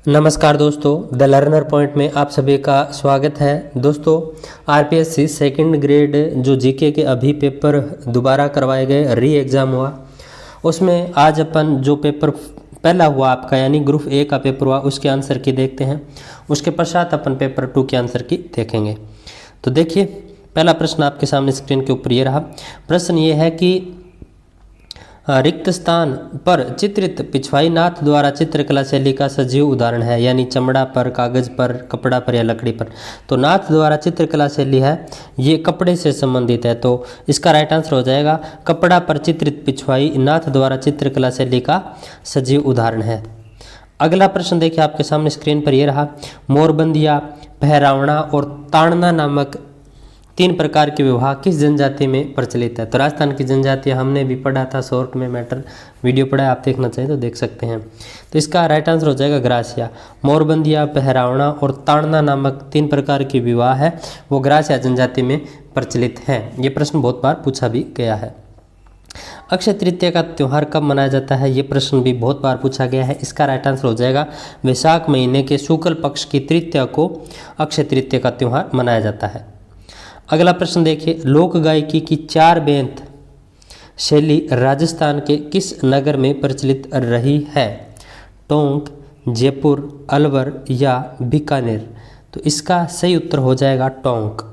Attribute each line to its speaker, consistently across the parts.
Speaker 1: नमस्कार दोस्तों, the learner point में आप सभी का स्वागत है। दोस्तों, आरपीएससी सेकंड ग्रेड जो जीके के अभी पेपर दोबारा करवाए गए, री एग्ज़ाम हुआ, उसमें आज अपन जो पेपर पहला हुआ आपका यानी ग्रुप ए का पेपर हुआ उसके आंसर की देखते हैं। उसके पश्चात अपन पेपर 2 के आंसर की देखेंगे। तो देखिए, पहला प्रश्न आपके सामने स्क्रीन के ऊपर ये रहा। प्रश्न ये है कि रिक्त स्थान पर चित्रित पिछवाई नाथ द्वारा चित्रकला शैली का सजीव उदाहरण है, यानी चमड़ा पर, कागज पर, कपड़ा पर या लकड़ी पर। तो नाथ द्वारा चित्रकला शैली है, ये कपड़े से संबंधित है, तो इसका राइट आंसर हो जाएगा कपड़ा पर चित्रित पिछवाई नाथ द्वारा चित्रकला शैली का सजीव उदाहरण है। अगला प्रश्न देखिए आपके सामने स्क्रीन पर यह रहा। मोरबंदिया, पहरावना और ताड़ना नामक 3 प्रकार के विवाह किस जनजाति में प्रचलित है? तो राजस्थान की जनजाति हमने भी पढ़ा था, शॉर्ट में मैटर वीडियो पढ़ा है, आप देखना चाहिए तो देख सकते हैं। तो इसका राइट आंसर हो जाएगा ग्रासिया। मोरबंदिया, पहरावना और ताड़ना नामक 3 प्रकार के विवाह है वो ग्रासिया जनजाति में प्रचलित हैं। ये प्रश्न बहुत बार पूछा भी गया है। अक्षय तृतीया का त्यौहार कब मनाया जाता है? ये प्रश्न भी बहुत बार पूछा गया है। इसका राइट आंसर हो जाएगा वैशाख महीने के शुक्ल पक्ष की तृतीया को अक्षय तृतीया का त्यौहार मनाया जाता है। अगला प्रश्न देखिए, लोक गायकी की 4 बेंत शैली राजस्थान के किस नगर में प्रचलित रही है? टोंक, जयपुर, अलवर या बीकानेर? तो इसका सही उत्तर हो जाएगा टोंक।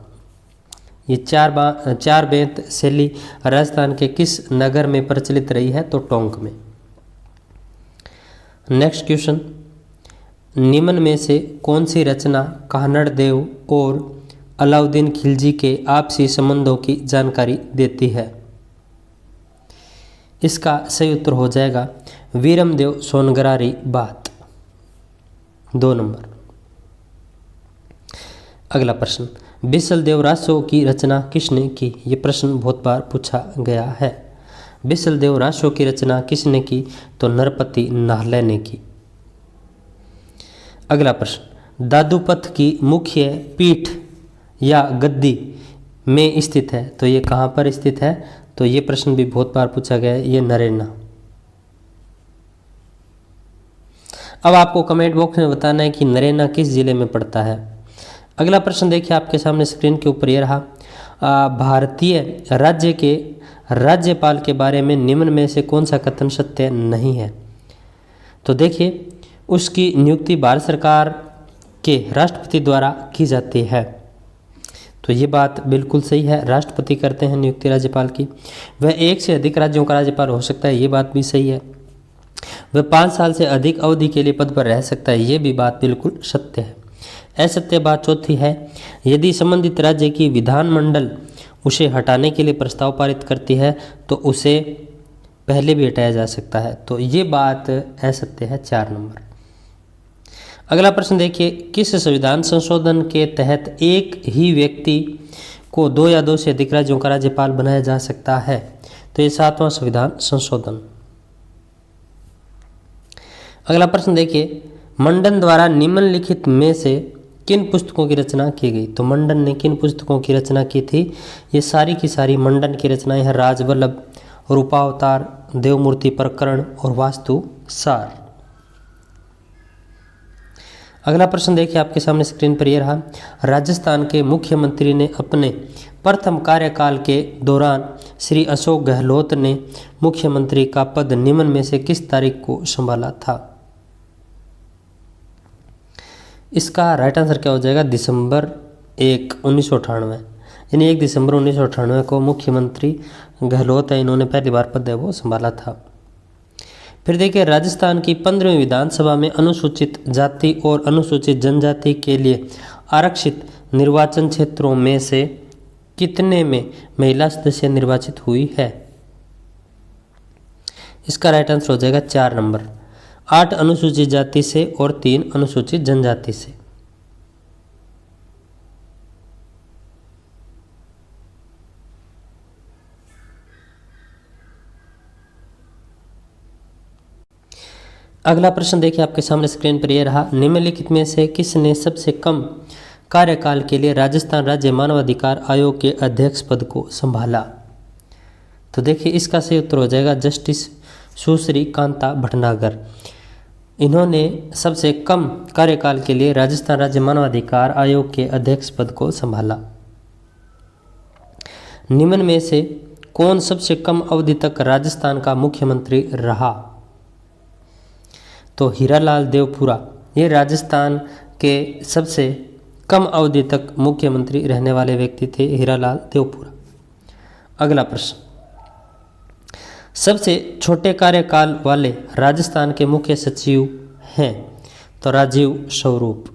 Speaker 1: ये चार बेंत शैली राजस्थान के किस नगर में प्रचलित रही है? तो टोंक में। नेक्स्ट क्वेश्चन, निम्न में से कौन सी रचना कान्हड़ देव और अलाउद्दीन खिलजी के आपसी संबंधों की जानकारी देती है? इसका सही उत्तर हो जाएगा वीरमदेव सोनगरारी बात, 2 नंबर। अगला प्रश्न, बिसलदेव रासो की रचना किसने की? ये प्रश्न बहुत बार पूछा गया है। बिसलदेव रासो की रचना किसने की? तो नरपति नाहले ने की। अगला प्रश्न, दादूपथ की मुख्य पीठ या गद्दी में स्थित है, तो ये कहाँ पर स्थित है? तो ये प्रश्न भी बहुत बार पूछा गया है, ये नरेना। अब आपको कमेंट बॉक्स में बताना है कि नरेना किस जिले में पड़ता है। अगला प्रश्न देखिए आपके सामने स्क्रीन के ऊपर ये रहा। भारतीय राज्य के राज्यपाल के बारे में निम्न में से कौन सा कथन सत्य नहीं है? तो देखिए, उसकी नियुक्ति भारत सरकार के राष्ट्रपति द्वारा की जाती है, तो ये बात बिल्कुल सही है, राष्ट्रपति करते हैं नियुक्ति राज्यपाल की। वह 1 से अधिक राज्यों का राज्यपाल हो सकता है, ये बात भी सही है। वह 5 साल से अधिक अवधि के लिए पद पर रह सकता है, ये भी बात बिल्कुल सत्य है। असत्य बात चौथी है, यदि संबंधित राज्य की विधानमंडल उसे हटाने के लिए प्रस्ताव पारित करती है तो उसे पहले भी हटाया जा सकता है, तो ये बात असत्य है, 4 नंबर। अगला प्रश्न देखिए, किस संविधान संशोधन के तहत एक ही व्यक्ति को 2 या 2 से अधिक राज्यों का राज्यपाल बनाया जा सकता है? तो ये 7वां संविधान संशोधन। अगला प्रश्न देखिए, मंडन द्वारा निम्नलिखित में से किन पुस्तकों की रचना की गई? तो मंडन ने किन पुस्तकों की रचना की थी? ये सारी की सारी मंडन की रचनाएं हैं, राजवल्लभ, रूपावतार, देवमूर्ति प्रकरण और वास्तु सार। अगला प्रश्न देखिए आपके सामने स्क्रीन पर यह रहा। राजस्थान के मुख्यमंत्री ने अपने प्रथम कार्यकाल के दौरान श्री अशोक गहलोत ने मुख्यमंत्री का पद निम्न में से किस तारीख को संभाला था? इसका राइट आंसर क्या हो जाएगा? दिसंबर 1, 1998, यानी 1 दिसंबर 1998 को मुख्यमंत्री गहलोत है, इन्होंने पहली बार पद है वो संभाला था। फिर देखिए, राजस्थान की 15वीं विधानसभा में अनुसूचित जाति और अनुसूचित जनजाति के लिए आरक्षित निर्वाचन क्षेत्रों में से कितने में महिला सदस्य निर्वाचित हुई है? इसका राइट आंसर हो जाएगा 4 नंबर, 8 अनुसूचित जाति से और 3 अनुसूचित जनजाति से। अगला प्रश्न देखिए आपके सामने स्क्रीन पर यह रहा। निम्नलिखित में से किसने सबसे कम कार्यकाल के लिए राजस्थान राज्य मानवाधिकार आयोग के अध्यक्ष पद को संभाला? तो देखिए, इसका सही उत्तर हो जाएगा जस्टिस सुश्री कांता भटनागर। इन्होंने सबसे कम कार्यकाल के लिए राजस्थान राज्य मानवाधिकार आयोग के अध्यक्ष पद को संभाला। निम्न में से कौन सबसे कम अवधि तक राजस्थान का मुख्यमंत्री रहा? तो हीरालाल देवपुरा ये राजस्थान के सबसे कम अवधि तक मुख्यमंत्री रहने वाले व्यक्ति थे, हीरालाल देवपुरा। अगला प्रश्न, सबसे छोटे कार्यकाल वाले राजस्थान के मुख्य सचिव हैं? तो राजीव स्वरूप।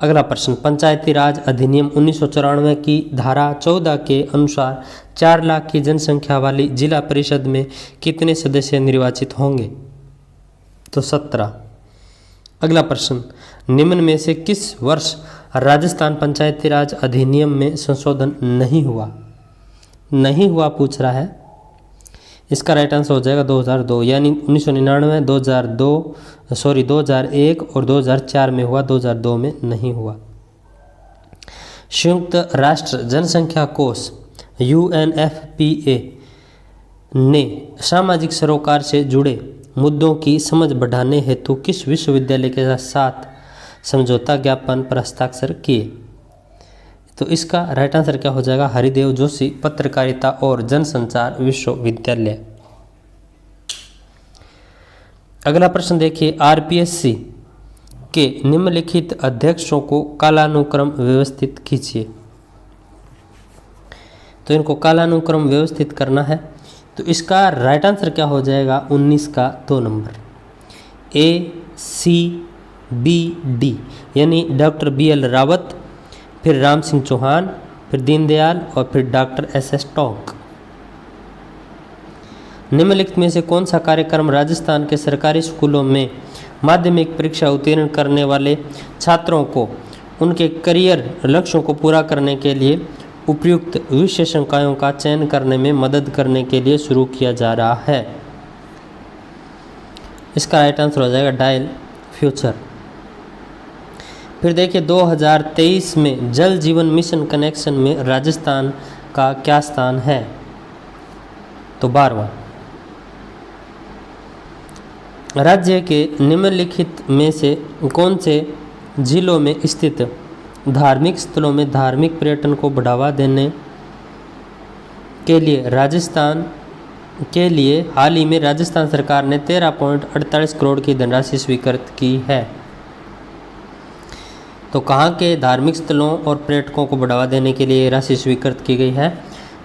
Speaker 1: अगला प्रश्न, पंचायती राज अधिनियम 1994 की धारा 14 के अनुसार 4 लाख की जनसंख्या वाली जिला परिषद में कितने सदस्य निर्वाचित होंगे? तो 17। अगला प्रश्न, निम्न में से किस वर्ष राजस्थान पंचायती राज अधिनियम में संशोधन नहीं हुआ पूछ रहा है। इसका राइट आंसर हो जाएगा 2002, यानी 1999, 2001 और 2004 में हुआ, 2002 में नहीं हुआ। संयुक्त राष्ट्र जनसंख्या कोष UNFPA ने सामाजिक सरोकार से जुड़े मुद्दों की समझ बढ़ाने हेतु किस विश्वविद्यालय के साथ समझौता ज्ञापन पर हस्ताक्षर किए? तो इसका राइट आंसर क्या हो जाएगा? हरिदेव जोशी पत्रकारिता और जनसंचार विश्वविद्यालय। अगला प्रश्न देखिए, RPSC के निम्नलिखित अध्यक्षों को कालानुक्रम व्यवस्थित कीजिए। तो इनको कालानुक्रम व्यवस्थित करना है, तो इसका राइट आंसर क्या हो जाएगा? 19 का 2 नंबर, ACBD, यानी डॉक्टर BL रावत, फिर राम सिंह चौहान, फिर दीनदयाल और फिर डॉक्टर SS टोंक। निम्नलिखित में से कौन सा कार्यक्रम राजस्थान के सरकारी स्कूलों में माध्यमिक परीक्षा उत्तीर्ण करने वाले छात्रों को उनके करियर लक्ष्यों को पूरा करने के लिए उपयुक्त विशेषज्ञों का चयन करने में मदद करने के लिए शुरू किया जा रहा है? इसका राइट आंसर हो जाएगा डायल फ्यूचर। फिर देखिए 2023 में जल जीवन मिशन कनेक्शन में राजस्थान का क्या स्थान है? तो 12वां। राज्य के निम्नलिखित में से कौन से जिलों में स्थित धार्मिक स्थलों में धार्मिक पर्यटन को बढ़ावा देने के लिए हाल ही में राजस्थान सरकार ने 13.48 करोड़ की धनराशि स्वीकृत की है? तो कहाँ के धार्मिक स्थलों और पर्यटकों को बढ़ावा देने के लिए राशि स्वीकृत की गई है?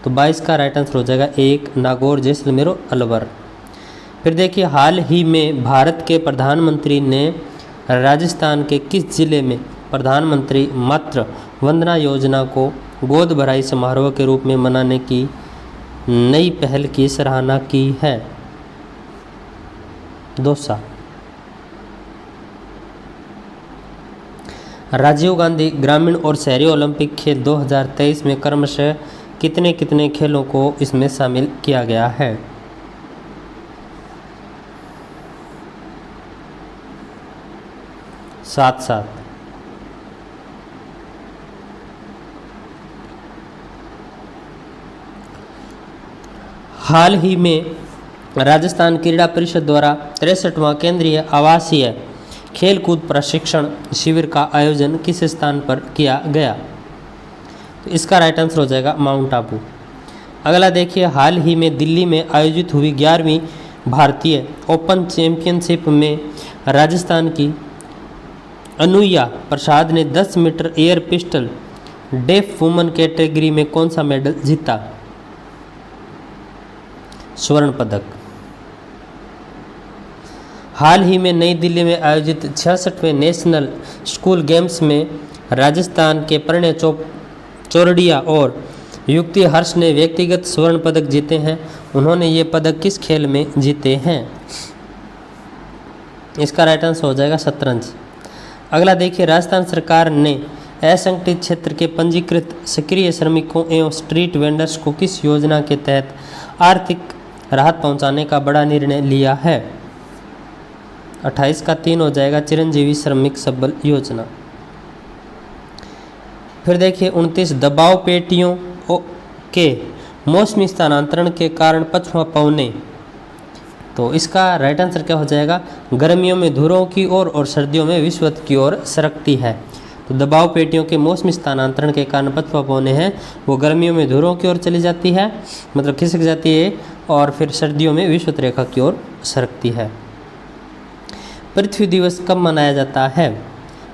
Speaker 1: तो 22 का राइट आंसर हो जाएगा 1, नागौर, जैसलमेर और अलवर। फिर देखिए, हाल ही में भारत के प्रधानमंत्री ने राजस्थान के किस जिले में प्रधानमंत्री मातृ वंदना योजना को गोद भराई समारोह के रूप में मनाने की नई पहल की सराहना की है? दौसा। राजीव गांधी ग्रामीण और शहरी ओलंपिक खेल 2023 में क्रमशः कितने कितने खेलों को इसमें शामिल किया गया है? सात। हाल ही में राजस्थान क्रीड़ा परिषद द्वारा 63वां केंद्रीय आवासीय खेलकूद प्रशिक्षण शिविर का आयोजन किस स्थान पर किया गया? तो इसका राइट आंसर हो जाएगा माउंट आबू। अगला देखिए, हाल ही में दिल्ली में आयोजित हुई 11वीं भारतीय ओपन चैंपियनशिप में राजस्थान की अनुया प्रसाद ने 10 metre air pistol deaf woman category में कौन सा मेडल जीता? स्वर्ण पदक। हाल ही में नई दिल्ली में आयोजित 66वें नेशनल स्कूल गेम्स में राजस्थान के प्रणय चौरड़िया और युक्ति हर्ष ने व्यक्तिगत स्वर्ण पदक जीते हैं। उन्होंने ये पदक किस खेल में जीते हैं? इसका राइट आंसर हो जाएगा शतरंज। अगला देखिए, राजस्थान सरकार ने असंगठित क्षेत्र के पंजीकृत सक्रिय श्रमिकों एवं स्ट्रीट वेंडर्स को किस योजना के तहत आर्थिक राहत पहुंचाने का बड़ा निर्णय लिया है? 28 का 3 हो जाएगा चिरंजीवी श्रमिक सबल योजना। फिर देखिए 29, दबाव पेटियों के मौसमी स्थानांतरण के कारण पछुआ पौने तो इसका राइट आंसर क्या हो जाएगा, गर्मियों में ध्रुवों की ओर और सर्दियों में विषुवत की ओर सरकती है। तो दबाव पेटियों के मौसमी स्थानांतरण के कारण पतवा पौने हैं वो गर्मियों में ध्रुवों की ओर चली जाती है, मतलब खिसक जाती है, और फिर सर्दियों में विषुवत रेखा की ओर सरकती है। पृथ्वी दिवस कब मनाया जाता है,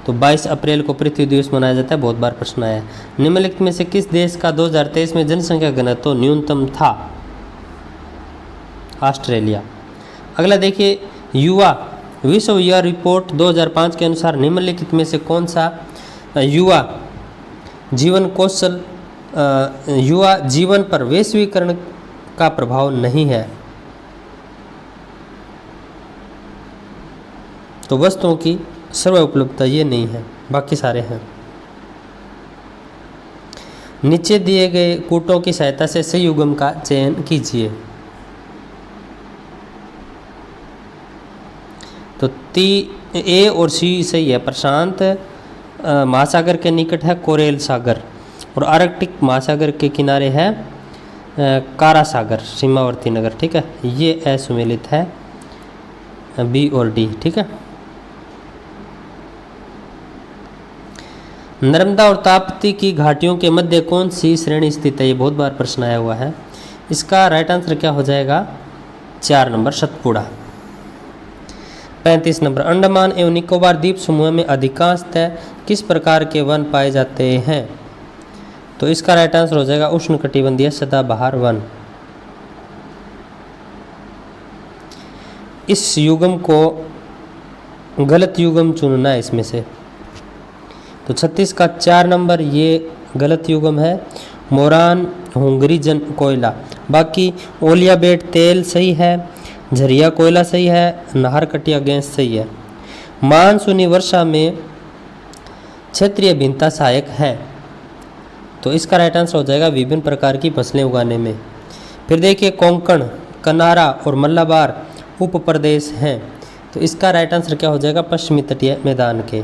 Speaker 1: तो 22 अप्रैल को पृथ्वी दिवस मनाया जाता है, बहुत बार प्रश्न आया है। निम्नलिखित में से किस देश का 2023 में जनसंख्या घनत्व न्यूनतम था, ऑस्ट्रेलिया। अगला देखिए, युवा विश्व युवा रिपोर्ट 2005 के अनुसार निम्नलिखित में से कौन सा युवा जीवन पर वैश्वीकरण का प्रभाव नहीं है, तो वस्तुओं की सर्व उपलब्धता ये नहीं है, बाकी सारे हैं। नीचे दिए गए कूटों की सहायता से सही युग्म का चयन कीजिए। तो ए और सी सही है। प्रशांत महासागर के निकट है कोरेल सागर, और आर्कटिक महासागर के किनारे है कारा सागर, सीमावर्ती नगर, ठीक है। ये असुमेलित है, बी और डी, ठीक है। नर्मदा और ताप्ती की घाटियों के मध्य कौन सी श्रेणी स्थित है, ये बहुत बार प्रश्न आया हुआ है। इसका राइट आंसर क्या हो जाएगा, 4 नंबर सतपुड़ा। 35 नंबर, अंडमान एवं निकोबार द्वीप समूह में अधिकांशतः किस प्रकार के वन पाए जाते हैं, तो इसका राइट आंसर हो जाएगा उष्णकटिबंधीय सदाबहार वन। इस युग्म को गलत युग्म चुनना है इसमें से, तो 36 का 4 नंबर ये गलत युग्म है, मोरान हुंगरी जन कोयला। बाकी ओलिया बेट तेल सही है, झरिया कोयला सही है, नाहरकटिया गैस सही है। मानसूनी वर्षा में क्षेत्रीय भिन्नता सहायक है, तो इसका राइट आंसर हो जाएगा विभिन्न प्रकार की फसलें उगाने में। फिर देखिए, कोंकण, कनारा और मलाबार उप प्रदेश हैं, तो इसका राइट आंसर क्या हो जाएगा, पश्चिमी तटीय मैदान के।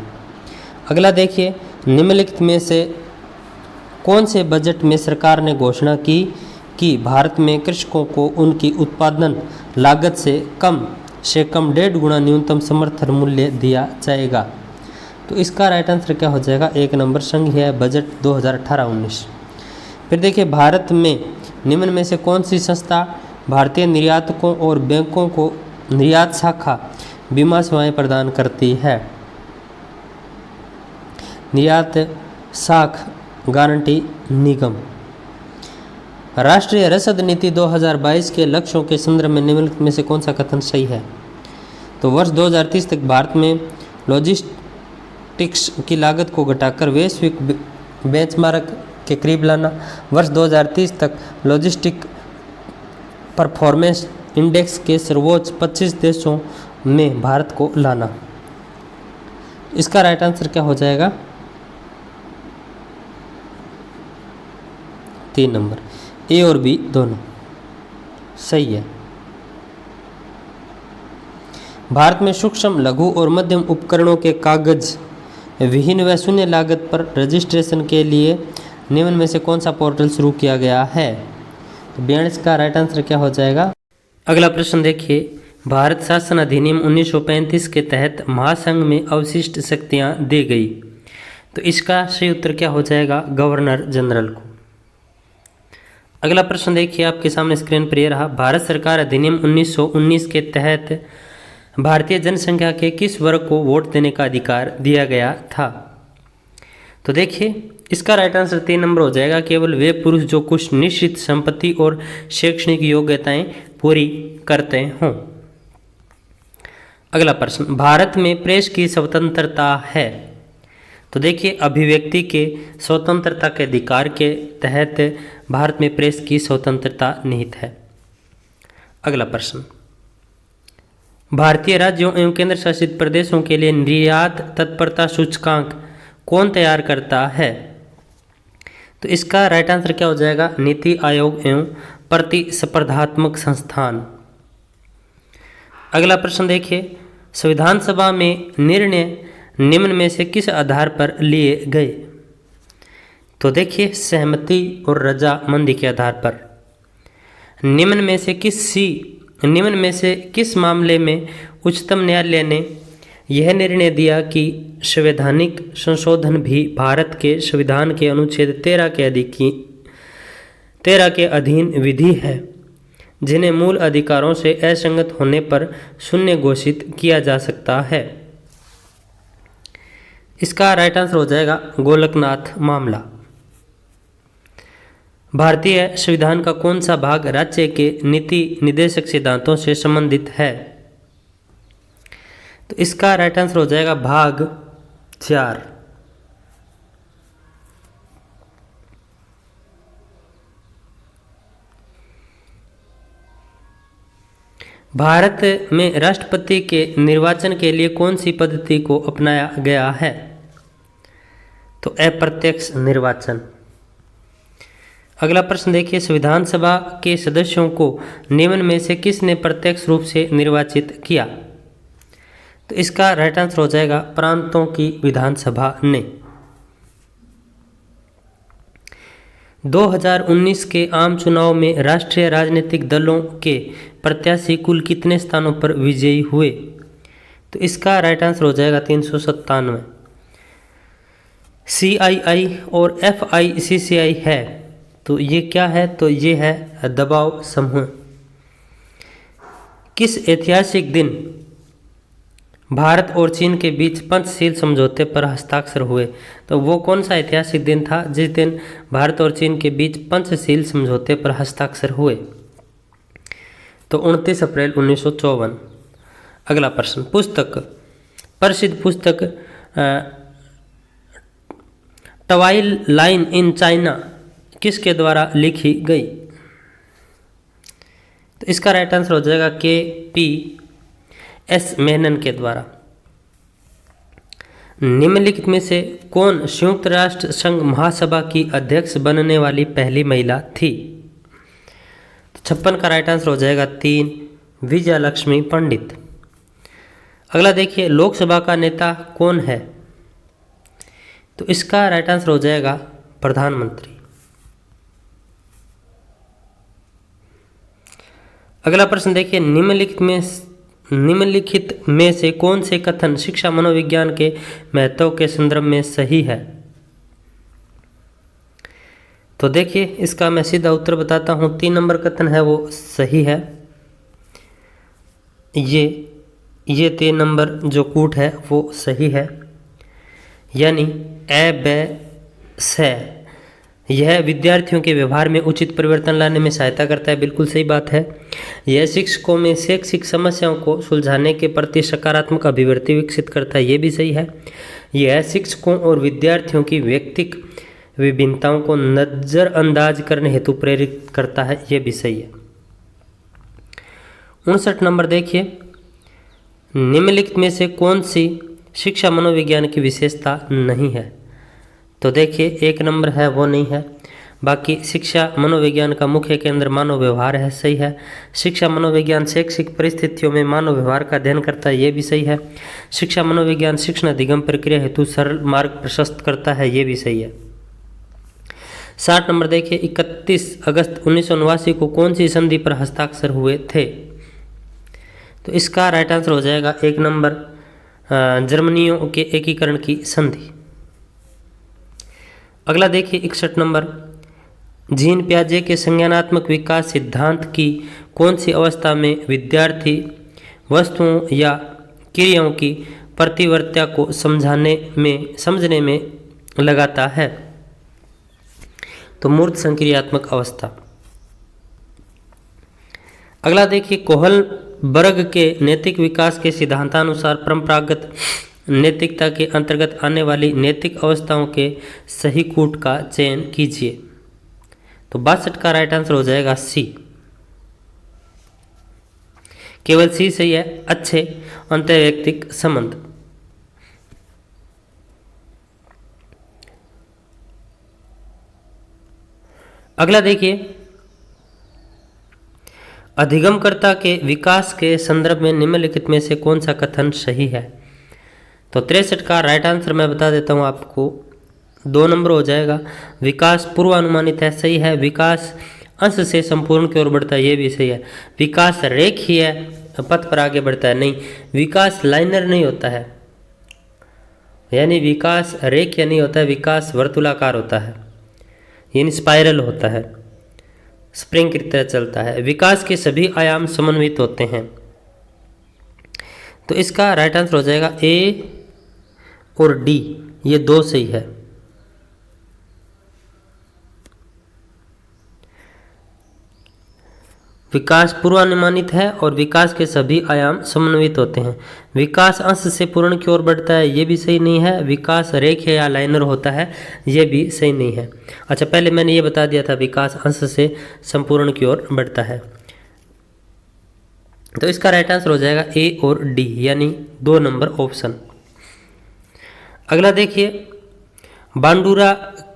Speaker 1: अगला देखिए, निम्नलिखित में से कौन से बजट में सरकार ने घोषणा की कि भारत में कृषकों को उनकी उत्पादन लागत से कम 1.5 गुना न्यूनतम समर्थन मूल्य दिया जाएगा, तो इसका राइट आंसर क्या हो जाएगा, 1 नंबर संघीय बजट 2018-19। फिर देखिए, भारत में निम्न में से कौन सी संस्था भारतीय निर्यातकों और बैंकों को निर्यात शाखा बीमा सेवाएं प्रदान करती है, निर्यात साख गारंटी निगम। राष्ट्रीय रसद नीति 2022 के लक्ष्यों के संदर्भ में निम्नलिखित में से कौन सा कथन सही है, तो वर्ष 2030 तक भारत में लॉजिस्टिक्स की लागत को घटाकर वैश्विक बेंचमार्क के करीब लाना, वर्ष 2030 तक लॉजिस्टिक परफॉर्मेंस इंडेक्स के सर्वोच्च 25 देशों में भारत को लाना। इसका राइट आंसर क्या हो जाएगा, 3 नंबर, ए और बी दोनों सही है। भारत में सूक्ष्म, लघु और मध्यम उपकरणों के कागज विहीन व शून्य लागत पर रजिस्ट्रेशन के लिए निम्न में से कौन सा पोर्टल शुरू किया गया है, तो 42 का राइट आंसर क्या हो जाएगा। अगला प्रश्न देखिए, भारत शासन अधिनियम 1935 के तहत महासंघ में अवशिष्ट शक्तियां दी गई, तो इसका सही उत्तर क्या हो जाएगा, गवर्नर जनरल को। अगला प्रश्न देखिए, आपके सामने स्क्रीन पर यह रहा, भारत सरकार अधिनियम 1919 के तहत भारतीय जनसंख्या के किस वर्ग को वोट देने का अधिकार दिया गया था, तो देखिए इसका राइट आंसर 3 नंबर हो जाएगा, केवल वे पुरुष जो कुछ निश्चित संपत्ति और शैक्षणिक योग्यताएं पूरी करते हों। अगला प्रश्न, भारत में प्रेस की स्वतंत्रता है, तो देखिए अभिव्यक्ति के स्वतंत्रता के अधिकार के तहत भारत में प्रेस की स्वतंत्रता निहित है। अगला प्रश्न, भारतीय राज्यों एवं केंद्र शासित प्रदेशों के लिए निर्यात तत्परता सूचकांक कौन तैयार करता है, तो इसका राइट आंसर क्या हो जाएगा, नीति आयोग एवं प्रतिस्पर्धात्मक संस्थान। अगला प्रश्न देखिए, संविधान सभा में निर्णय निम्न में से किस आधार पर लिए गए, तो देखिए सहमति और रजामंदी के आधार पर। निम्न में से किस सी निम्न में से किस मामले में उच्चतम न्यायालय ने यह निर्णय दिया कि संवैधानिक संशोधन भी भारत के संविधान के अनुच्छेद 13 के अधीन विधि है, जिन्हें मूल अधिकारों से असंगत होने पर शून्य घोषित किया जा सकता है? इसका राइट आंसर हो जाएगा गोलकनाथ मामला। भारतीय संविधान का कौन सा भाग राज्य के नीति निर्देशक सिद्धांतों से संबंधित है? तो इसका राइट आंसर हो जाएगा भाग 4। भारत में राष्ट्रपति के निर्वाचन के लिए कौन सी पद्धति को अपनाया गया है? तो अप्रत्यक्ष निर्वाचन। अगला प्रश्न देखिए, संविधान सभा के सदस्यों को निम्न में से किसने प्रत्यक्ष रूप से निर्वाचित किया? तो इसका राइट आंसर हो जाएगा प्रांतों की विधानसभा ने। 2019 के आम चुनाव में राष्ट्रीय राजनीतिक दलों के प्रत्याशी कुल कितने स्थानों पर विजयी हुए? तो इसका राइट आंसर हो जाएगा 397। CII और FICCI है, तो ये क्या है? तो ये है दबाव समूह। किस ऐतिहासिक दिन भारत और चीन के बीच पंचशील समझौते पर हस्ताक्षर हुए? तो वो कौन सा ऐतिहासिक दिन था जिस दिन भारत और चीन के बीच पंचशील समझौते पर हस्ताक्षर हुए? तो 29 अप्रैल 1954। अगला प्रश्न, पुस्तक प्रसिद्ध पुस्तक ट्वाइलाइन इन चाइना किसके द्वारा लिखी गई? तो इसका राइट आंसर हो जाएगा KPS मेनन के द्वारा। निम्नलिखित में से कौन संयुक्त राष्ट्र संघ महासभा की अध्यक्ष बनने वाली पहली महिला थी? तो 56 का राइट आंसर हो जाएगा 3 विजयलक्ष्मी पंडित। अगला देखिए, लोकसभा का नेता कौन है? तो इसका राइट आंसर हो जाएगा प्रधानमंत्री। अगला प्रश्न देखिए, निम्नलिखित में से कौन से कथन शिक्षा मनोविज्ञान के महत्व के संदर्भ में सही है? तो देखिए, इसका मैं सीधा उत्तर बताता हूं। 3 नंबर कथन है वो सही है। ये 3 नंबर जो कूट है वो सही है, यानी ए ब से यह विद्यार्थियों के व्यवहार में उचित परिवर्तन लाने में सहायता करता है। बिल्कुल सही बात है। यह शिक्षकों में शैक्षिक समस्याओं को सुलझाने के प्रति सकारात्मक अभिवृत्ति विकसित करता है। ये भी सही है। यह शिक्षकों और विद्यार्थियों की व्यक्तिक विभिन्नताओं को नज़रअंदाज करने हेतु प्रेरित करता है। ये भी सही है। 59 नंबर देखिए, निम्नलिखित में से कौन सी शिक्षा मनोविज्ञान की विशेषता नहीं है? तो देखिए, 1 नंबर है वो नहीं है। बाकी शिक्षा मनोविज्ञान का मुख्य केंद्र मानव व्यवहार है, सही है। शिक्षा मनोविज्ञान शैक्षिक परिस्थितियों में मानव व्यवहार का अध्ययन करता है, ये भी सही है। शिक्षा मनोविज्ञान शिक्षण अधिगम प्रक्रिया हेतु सरल मार्ग प्रशस्त करता है, ये भी सही है। 60 नंबर देखिए, 31 अगस्त 1979 को कौन सी संधि पर हस्ताक्षर हुए थे? तो इसका राइट आंसर हो जाएगा 1 नंबर जर्मनियों के एकीकरण की संधि। अगला देखिए 61 नंबर, जीन पियाजे के संज्ञानात्मक विकास सिद्धांत की कौन सी अवस्था में विद्यार्थी वस्तुओं या क्रियाओं की प्रतिवर्त्या को समझने में लगाता है? तो मूर्त संक्रियात्मक अवस्था। अगला देखिए, कोहलबर्ग के नैतिक विकास के सिद्धांतानुसार परंपरागत नैतिकता के अंतर्गत आने वाली नैतिक अवस्थाओं के सही कूट का चयन कीजिए। तो 62 का राइट आंसर हो जाएगा सी। केवल सी सही है, अच्छे अंतर्वैयक्तिक संबंध। अगला देखिए, अधिगमकर्ता के विकास के संदर्भ में निम्नलिखित में से कौन सा कथन सही है? तो 63 का राइट आंसर मैं बता देता हूँ आपको, 2 नंबर हो जाएगा। विकास पूर्वानुमानित है, सही है। विकास अंश से संपूर्ण की ओर बढ़ता है, ये भी सही है। विकास रेखीय पथ पर आगे बढ़ता है, नहीं। विकास लाइनर नहीं होता है, यानी विकास रेखीय नहीं होता है, विकास वर्तुलाकार होता है, यानी स्पाइरल होता है, स्प्रिंग की तरह चलता है। विकास के सभी आयाम समन्वित होते हैं। तो इसका राइट आंसर हो जाएगा ए और डी, ये दो सही है। विकास पूर्वानुमानित है और विकास के सभी आयाम समन्वित होते हैं। विकास अंश से पूर्ण की ओर बढ़ता है, ये भी सही नहीं है। विकास रेखीय या लाइनर होता है, ये भी सही नहीं है। अच्छा, पहले मैंने ये बता दिया था विकास अंश से संपूर्ण की ओर बढ़ता है। तो इसका राइट आंसर हो जाएगा ए और डी, यानी 2 नंबर ऑप्शन। अगला देखिए, बांडुरा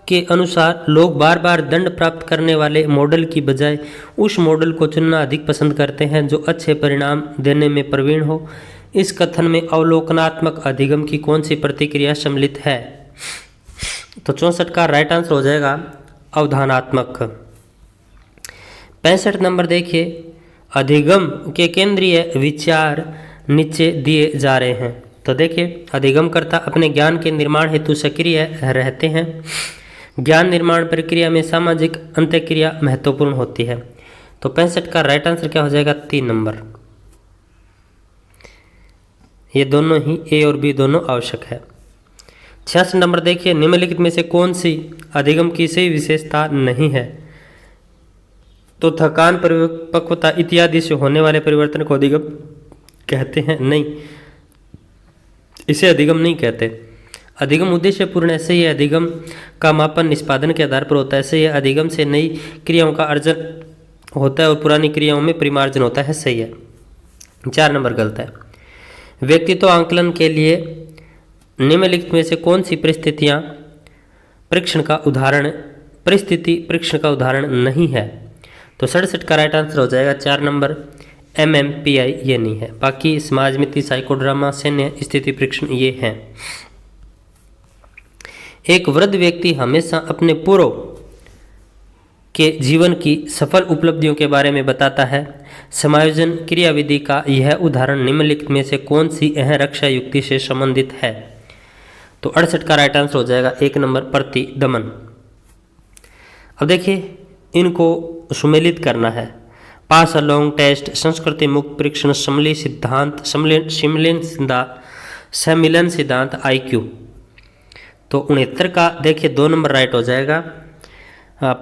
Speaker 1: के अनुसार लोग बार बार दंड प्राप्त करने वाले मॉडल की बजाय उस मॉडल को चुनना अधिक पसंद करते हैं जो अच्छे परिणाम देने में प्रवीण हो। इस कथन में अवलोकनात्मक अधिगम की कौन सी प्रतिक्रिया सम्मिलित है? तो 64 का राइट आंसर हो जाएगा अवधानात्मक। 65 नंबर देखिए, अधिगम के केंद्रीय विचार नीचे दिए जा रहे हैं। तो देखिए, अधिगमकर्ता अपने ज्ञान के निर्माण हेतु सक्रिय रहते हैं। ज्ञान निर्माण प्रक्रिया में सामाजिक अंतःक्रिया महत्वपूर्ण होती है। तो 65 का राइट आंसर क्या हो जाएगा? 3 नंबर। ये दोनों ही ए और बी दोनों आवश्यक है। 66 नंबर देखिए, निम्नलिखित में से कौन सी अधिगम की सही विशेषता नहीं है? तो थकान, परिपक्वता इत्यादि से होने वाले परिवर्तन को अधिगम कहते हैं? नहीं, इसे अधिगम नहीं कहते। अधिगम उद्देश्यपूर्ण ऐसे ही अधिगम का मापन निष्पादन के आधार पर होता है। ऐसे ही अधिगम से नई क्रियाओं का अर्जन होता है और पुरानी क्रियाओं में परिमार्जन होता है। सही है। 4 नंबर गलत है। व्यक्तित्व आंकलन के लिए निम्नलिखित में से कौन सी परिस्थिति परीक्षण का उदाहरण नहीं है? तो 67 का राइट आंसर हो जाएगा 4 नंबर MMPI, ये नहीं है। बाकी समाज मिति, साइकोड्रामा, सैन्य स्थिति परीक्षण ये हैं। एक वृद्ध व्यक्ति हमेशा अपने पूर्व के जीवन की सफल उपलब्धियों के बारे में बताता है। समायोजन क्रियाविधि का यह उदाहरण निम्नलिखित में से कौन सी यह रक्षा युक्ति से संबंधित है? तो 68 का राइट आंसर हो जाएगा 1 नंबर प्रतिदमन। अब देखिए, इनको सुमेलित करना है। पास अलोंग टेस्ट, संस्कृति मुक्त परीक्षण, सम्मिलन सिद्धांत, सम्मिलन सिद्धांत, IQ। तो 69 का देखिए 2 नंबर राइट हो जाएगा।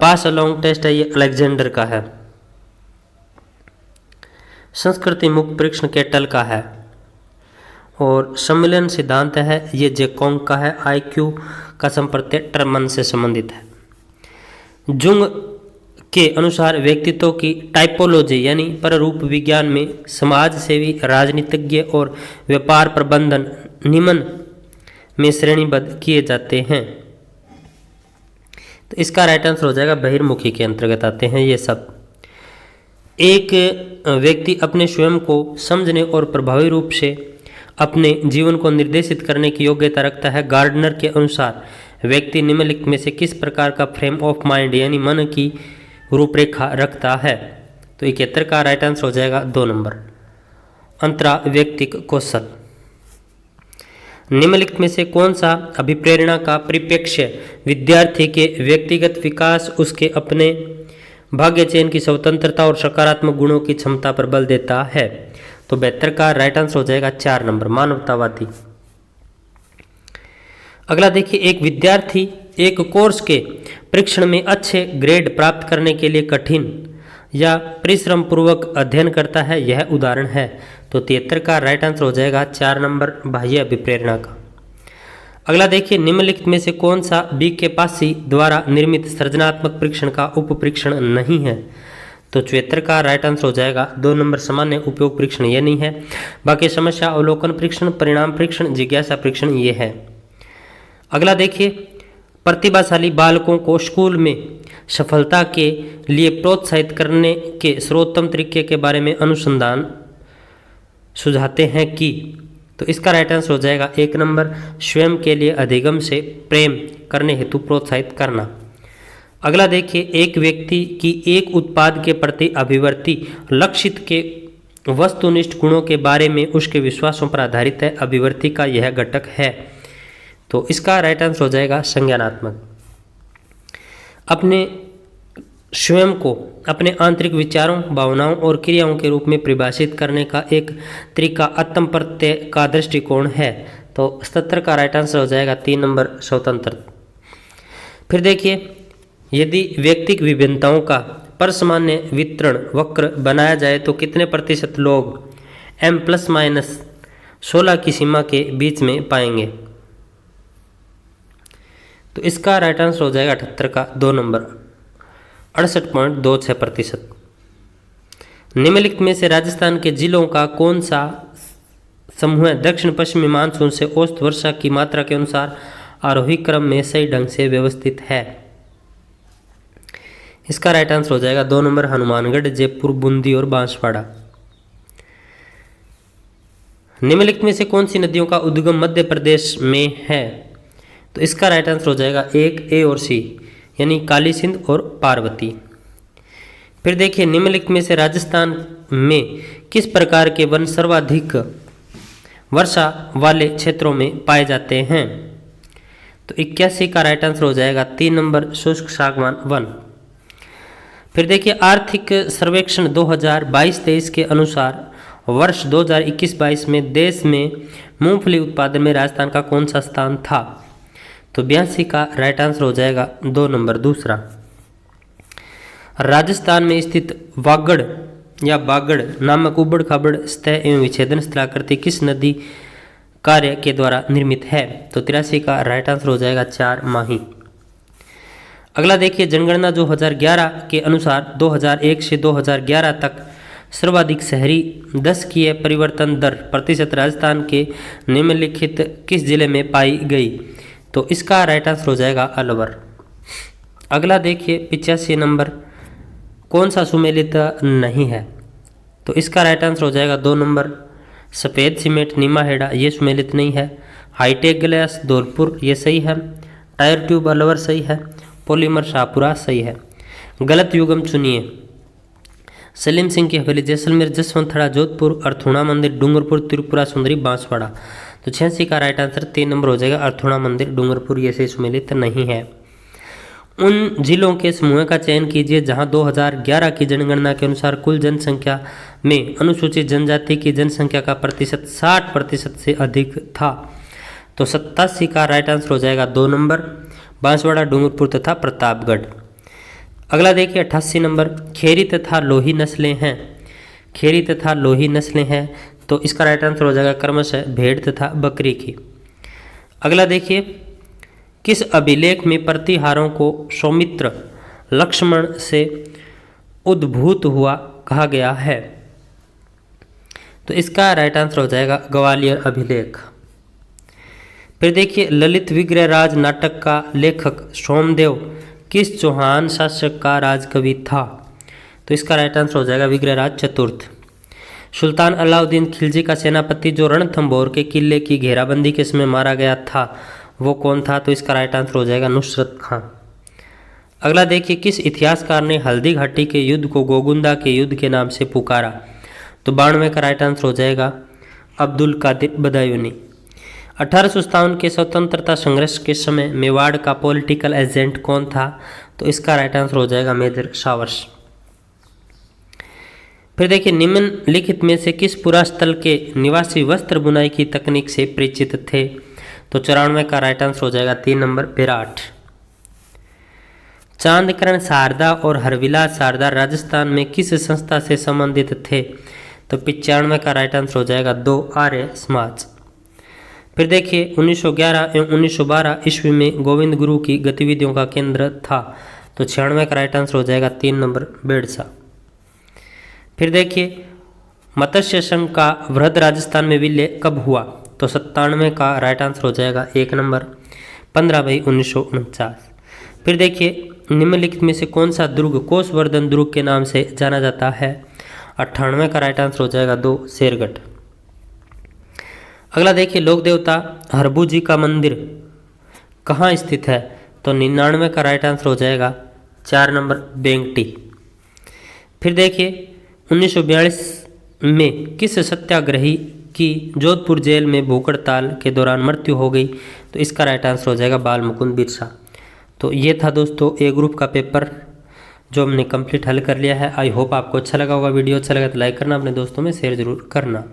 Speaker 1: पास अलोंग टेस्ट है, ये अलेक्जेंडर का है। संस्कृति मुक्त परीक्षण केटल का है और सम्मिलन सिद्धांत है, ये जेकोंग का है। IQ का संप्रत्यय टर्मन से संबंधित है। जुंग के अनुसार व्यक्तित्व की टाइपोलॉजी यानी पररूप विज्ञान में समाज सेवी, राजनीतिज्ञ और व्यापार प्रबंधन निम्न में श्रेणीबद्ध किए जाते हैं। तो इसका राइट आंसर हो जाएगा बहिर्मुखी के अंतर्गत आते हैं ये सब। एक व्यक्ति अपने स्वयं को समझने और प्रभावी रूप से अपने जीवन को निर्देशित करने की योग्यता रखता है। गार्डनर के अनुसार व्यक्ति निम्नलिखित में से किस प्रकार का फ्रेम ऑफ माइंड यानी मन की रूपरेखा रखता है? तो 71 का राइट आंसर हो जाएगा 2 नंबर अंतरा व्यक्तिक कौशल। निम्नलिखित में से कौन सा अभिप्रेरणा का परिप्रेक्ष्य विद्यार्थी के व्यक्तिगत विकास, उसके अपने भाग्य चयन की स्वतंत्रता और सकारात्मक गुणों की क्षमता पर बल देता है? तो 72 का राइट आंसर हो जाएगा 4 नंबर मानवतावादी। अगला देखिए, एक विद्यार्थी एक कोर्स के परीक्षण में अच्छे ग्रेड प्राप्त करने के लिए कठिन या परिश्रम पूर्वक अध्ययन करता है, यह उदाहरण है। तो 73 का राइट आंसर हो जाएगा 4 नंबर बाह्य अभिप्रेरणा का। अगला देखिए, निम्नलिखित में से कौन सा BK पासी द्वारा निर्मित सृजनात्मक परीक्षण का उप परीक्षण नहीं है? तो 74 का राइट आंसर हो जाएगा 2 नंबर सामान्य उपयोग परीक्षण, ये नहीं है। बाकी समस्या अवलोकन परीक्षण, परिणाम परीक्षण, जिज्ञासा परीक्षण ये है। अगला देखिए, प्रतिभाशाली बालकों को स्कूल में सफलता के लिए प्रोत्साहित करने के सर्वोत्तम तरीके के बारे में अनुसंधान सुझाते हैं कि? तो इसका राइट आंसर हो जाएगा 1 नंबर स्वयं के लिए अधिगम से प्रेम करने हेतु प्रोत्साहित करना। अगला देखिए, एक व्यक्ति की एक उत्पाद के प्रति अभिवर्ती लक्षित के वस्तुनिष्ठ गुणों के बारे में उसके विश्वासों पर आधारित है। अभिवर्ती का यह घटक है, तो इसका राइट आंसर हो जाएगा संज्ञानात्मक। अपने स्वयं को अपने आंतरिक विचारों, भावनाओं और क्रियाओं के रूप में परिभाषित करने का एक तरीका आत्म प्रत्यय का दृष्टिकोण है, तो 77 का राइट आंसर हो जाएगा 3 नंबर स्वतंत्र। फिर देखिए, यदि व्यक्तिक विभिन्नताओं का परसामान्य वितरण वक्र बनाया जाए तो कितने प्रतिशत लोग m+- 16 की सीमा के बीच में पाएंगे, तो इसका राइट आंसर हो जाएगा 78 का 2 नंबर 68.26%। निम्नलिखित में से राजस्थान के जिलों का कौन सा समूह दक्षिण पश्चिमी मानसून से औसत वर्षा की मात्रा के अनुसार आरोही क्रम में सही ढंग से व्यवस्थित है? इसका राइट आंसर हो जाएगा 2 नंबर हनुमानगढ़, जयपुर, बूंदी और बांसवाड़ा। निम्नलिखित में से कौन सी नदियों का उद्गम मध्य प्रदेश में है? तो इसका राइट आंसर हो जाएगा 1 ए और सी, यानी काली सिंध और पार्वती। फिर देखिए, निम्नलिखित में से राजस्थान में किस प्रकार के वन सर्वाधिक वर्षा वाले क्षेत्रों में पाए जाते हैं? तो 81 का राइट आंसर हो जाएगा 3 नंबर शुष्क सागवान वन। फिर देखिए, आर्थिक सर्वेक्षण 2022-23 के अनुसार वर्ष 2021-22 में देश में मूंगफली उत्पादन में राजस्थान का कौन सा स्थान था? तो 82 का राइट आंसर हो जाएगा 2 नंबर दूसरा। राजस्थान में स्थित वागड़ या बागड़ नामक उबड़ खाबड़ सतह एवं विच्छेदन स्थलाकृति किस नदी कार्य के द्वारा निर्मित है? तो 83 का राइट आंसर हो जाएगा 4 माही। अगला देखिए, जनगणना 2011 के अनुसार 2001 से 2011 तक सर्वाधिक शहरी दशकीय परिवर्तन दर प्रतिशत राजस्थान के निम्नलिखित किस जिले में पाई गई? तो इसका राइट आंसर हो जाएगा अलवर। अगला देखिए, 85 नंबर कौन सा सुमेलित नहीं है? तो इसका राइट आंसर हो जाएगा 2 नंबर सफ़ेद सीमेंट नीमाहेड़ा, ये सुमेलित नहीं है। हाईटेक ग्लास धौलपुर, ये सही है। टायर ट्यूब अलवर सही है। पॉलीमर शाहपुरा सही है। गलत युगम चुनिए। सलीम सिंह की हवेली जैसलमेर, जसवंतथड़ा जोधपुर, अर्थुणा मंदिर डूंगरपुर, त्रिपुरा सुंदरी बांसवाड़ा। तो 86 का राइट आंसर 3 नंबर हो जाएगा अर्थुणा मंदिर डूंगरपुर, ये सही सुमेलित नहीं है। उन जिलों के समूह का चयन कीजिए जहां 2011 की जनगणना के अनुसार कुल जनसंख्या में अनुसूचित जनजाति की जनसंख्या का प्रतिशत 60% से अधिक था। तो 87 का राइट आंसर हो जाएगा 2 नंबर बांसवाड़ा, डूंगरपुर तथा प्रतापगढ़। अगला देखिए 88 नंबर, खेरी तथा लोही नस्लें हैं। खेरी तथा लोही नस्लें हैं, तो इसका राइट आंसर हो जाएगा क्रमशः भेड़ तथा बकरी की। अगला देखिए, किस अभिलेख में प्रतिहारों को सौमित्र लक्ष्मण से उद्भूत हुआ कहा गया है? तो इसका राइट आंसर हो जाएगा ग्वालियर अभिलेख। फिर देखिए, ललित विग्रह राज नाटक का लेखक सोमदेव किस चौहान शासक का राजकवि था? तो इसका राइट आंसर हो जाएगा विग्रहराज चतुर्थ। सुल्तान अलाउद्दीन खिलजी का सेनापति जो रणथंभौर के किले की घेराबंदी के समय मारा गया था, वो कौन था? तो इसका राइट आंसर हो जाएगा नुसरत खां। अगला देखिए, किस इतिहासकार ने हल्दी घाटी के युद्ध को गोगुंदा के युद्ध के नाम से पुकारा? तो 92 का राइट आंसर हो जाएगा अब्दुल कादिर बदायूनी। 1857 के स्वतंत्रता संघर्ष के समय मेवाड़ का पॉलिटिकल एजेंट कौन था? तो इसका राइट आंसर हो जाएगा मेजर सावर्स। फिर देखिए, निम्नलिखित में से किस पुरास्थल के निवासी वस्त्र बुनाई की तकनीक से परिचित थे? तो 94 का राइट आंसर हो जाएगा 3 नंबर विराट। चांदकरण शारदा और हरविलास शारदा राजस्थान में किस संस्था से संबंधित थे? तो 95 का राइट आंसर हो जाएगा 2 आर्य समाज। फिर देखिए, 1911 एवं 1912 ईस्वी में गोविंद गुरु की गतिविधियों का केंद्र था। तो 96 का राइट आंसर हो जाएगा 3 नंबर बेड़सा। फिर देखिए, मत्स्य संघ का वृहद राजस्थान में विलय कब हुआ? तो 97 का राइट आंसर हो जाएगा 1 नंबर 15 मई 1949। फिर देखिए, निम्नलिखित में से कौन सा दुर्ग कोसवर्धन दुर्ग के नाम से जाना जाता है? 98 का राइट आंसर हो जाएगा 2 शेरगढ़। अगला देखिए, लोक देवता हरबू जी का मंदिर कहाँ स्थित है? तो 99 का राइट आंसर हो जाएगा 4 नंबर बेंगटी। फिर देखिए 1942 में किस सत्याग्रही की जोधपुर जेल में भूख हड़ताल के दौरान मृत्यु हो गई? तो इसका राइट आंसर हो जाएगा बाल मुकुंद बिरसा। तो ये था दोस्तों ए ग्रुप का पेपर जो हमने कंप्लीट हल कर लिया है। आई होप आपको अच्छा लगा होगा। वीडियो अच्छा लगा तो लाइक करना, अपने दोस्तों में शेयर जरूर करना।